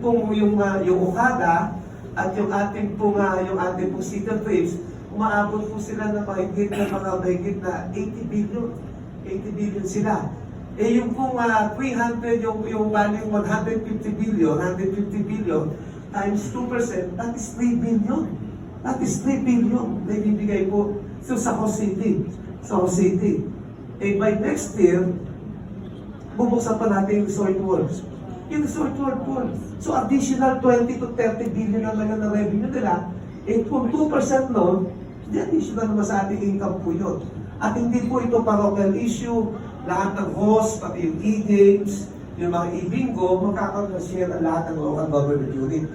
Kung yung Okada at yung ating pong Cedar Waves, umaabot po sila ng mahigit na 80 billion. 80 billion sila. Eh yung pong 300, yung value 150 billion times 2%, that is 3 billion. That is 3 billion na ibibigay po sa Coast City. Sa Coast City. Eh by next year, bubuksan pa natin yung resort world. Yung resort world po. So additional 20 to 30 billion na lang na revenue nila. Eh kung 2% nun, di additional naman sa ating income po yun. At hindi po ito parochial issue. Lahat ng host, pati yung e-games, yung mga e-bingo, magkakaroon na share ang lahat ng local government unit.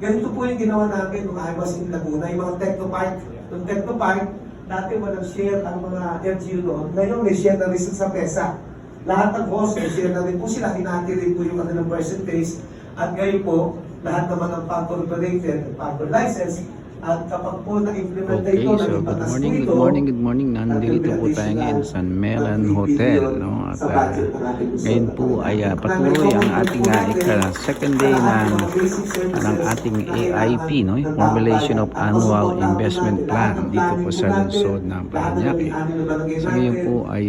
Ganito po yung ginawa namin nung I was in Laguna, yung mga Technopark. Yung Technopark, dati walang share ang mga LGU noon. Ngayon may share na rin sa PESA. Lahat ng host, may share na rin po sila, hinati rin po yung kanilang percentage. At ngayon po, lahat naman ng factory operated, factory license, at kapag po na-implement Okay, ito, so good morning. Nandito po tayo ngayon sa Melan Hotel, no? At ngayon po ay patuloy ang ating second day ng ating AIP, no? Formulation of Annual Investment Plan dito po sa lungsod ng Parañaque. So ngayon po ay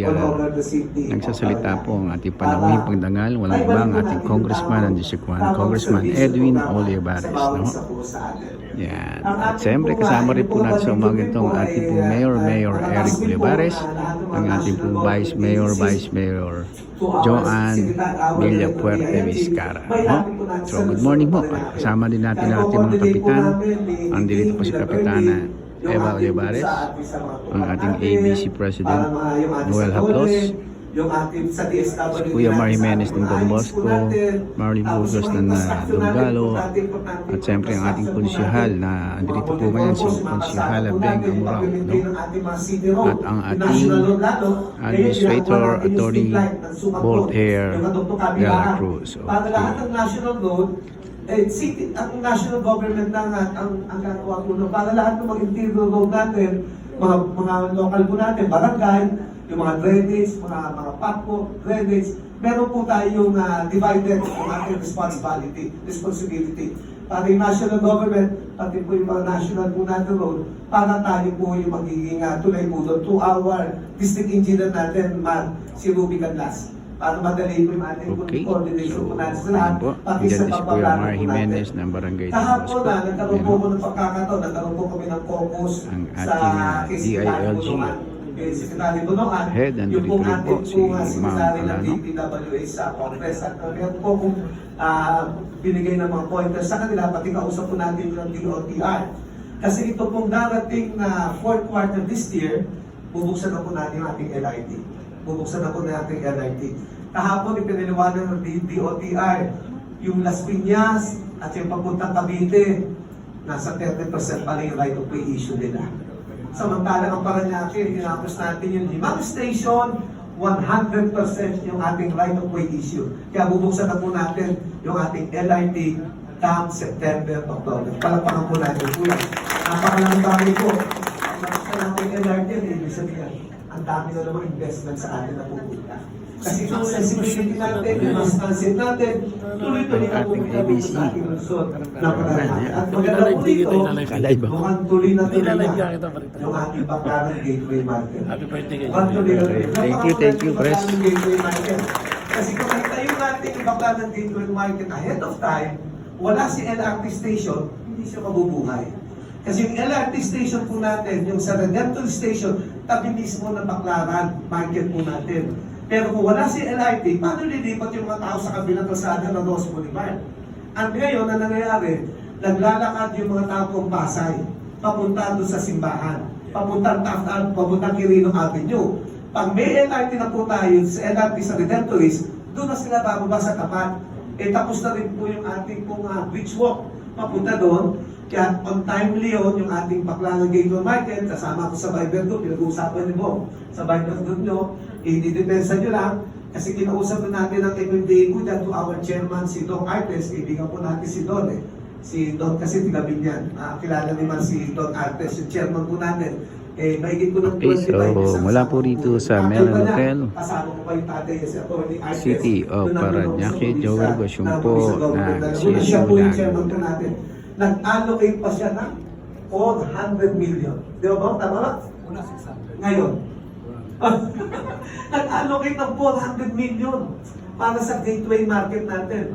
nagsasalita po ang ating panauhing pagdangal, walang ibang ating Congressman ng District 1, Congressman Edwin Olivares, no? Yan. At siyempre kasama rin po natin sa umaga itong ating po Mayor Eric Olivares, ang ating po Vice Mayor Joanne Villapuerte Vizcara. No? So good morning po. Kasama din natin ang ating mga kapitan. Andito po si Kapitana Eva Olivares, ang ating ABC President Noel Haplos, yung ating sa DSWD, si Kuya Mar Jimenez ng Don Bosco, Marlene Burgos ng Donggalo, at siyempre ang ating konsyahal na andito po ngayon si Konsyahal Beng Amurao, no? At ang ating Administrator Attorney Voltaire de la Cruz. Para lahat ng national road, city, ang national government ang gagawa po, para lahat ng mga interior road natin, mga local po natin, barangay, yung mga drainage, mga patpo, drainage, meron po tayong divided yung ating responsibility. Para yung national government, pati po yung mga national po natin road, para tayo po yung magiging tulay po doon. 2-hour district engineer natin, si Ruby Canlas. Para madali po yung ating coordination po natin sa lahat, pati sa pagpaplano po natin. Ng Barangay Kahapon nagkaroon po ng pagkakataon, nagkaroon po kami ng caucus sa DILG. Secretary Bonoan, yung pong ating Secretary ng DPWH sa Congress. At meron po kung binigay ng mga pointers sa kanila, pati kausap po natin yung DOTR. Kasi ito pong darating na fourth quarter this year, bubuksan na po natin yung ating LRT. Kahapon, ipiniliwanag ng DOTR, yung Las Piñas at yung papuntang Cavite, nasa 30% pa lang yung right of way issue nila. Samantalang ang Parañaque, tinapos natin yung 5 station, 100% yung ating right of way issue. Kaya bubuksan na po natin yung ating LRT come September, October. Palagpakan po natin po yan. Napakalang dami po. Sa natin LRT, ibig sabihin, ang dami na namang investment sa atin na pupunta. Kasi yung accessibility natin, yung mass transit natin, tuloy-tuloy na pupunta po sa ating lungsod na Parañaque. At maganda po dito, mukhang tuloy na yung ating Baclaran Gateway Market. Thank you, Pres. Kasi kung nagtayo natin yung Baclaran Gateway Market ahead of time, wala si LRT station, hindi siya mabubuhay. Kasi yung LRT station po natin, yung sa Redemptor Station, tabi mismo ng Baclaran Market po natin. Pero kung wala si LRT, paano lilipat yung mga tao sa kabilang kalsada ng Ross Boulevard? At ngayon, ang nangyayari, naglalakad yung mga tao kong Pasay, papunta doon sa simbahan, papuntang Taft, papuntang Quirino Avenue. Pag may LRT na po tayo, sa LRT sa Redemptorist, doon na sila bababa sa tapat. Tapos na rin po yung ating pong bridge walk, papunta doon. Kaya on timely yun, yung ating Baclaran Gateway Market, kasama ko sa Viber Group, pinag-uusapan niyo sa Viber Group nyo, i-depensa nyo lang, kasi kinausap na natin ang MMDA ko dyan to our chairman, si Don Artes, kaibigan po natin si Don Si Don kasi tiga Binyan, kilala naman si Don Artes, yung chairman po natin. mahigit ko ng Okay, 25 so isang mula sakop po rito sa Kakaiba Melan niya. Hotel, Kasama ko pa yung tatay niya, si Atty. Artes, City of doon namin Parañaque, nag-usap Joel siya Gosyon na po mag-isa government. na Alam mo na siya po yung sisimulan. chairman po natin. Nag-allocate pa siya ng 400 million. Di ba ba? Tama ba? Una 600. Ngayon. Nag-allocate ng 400 million para sa gateway market natin.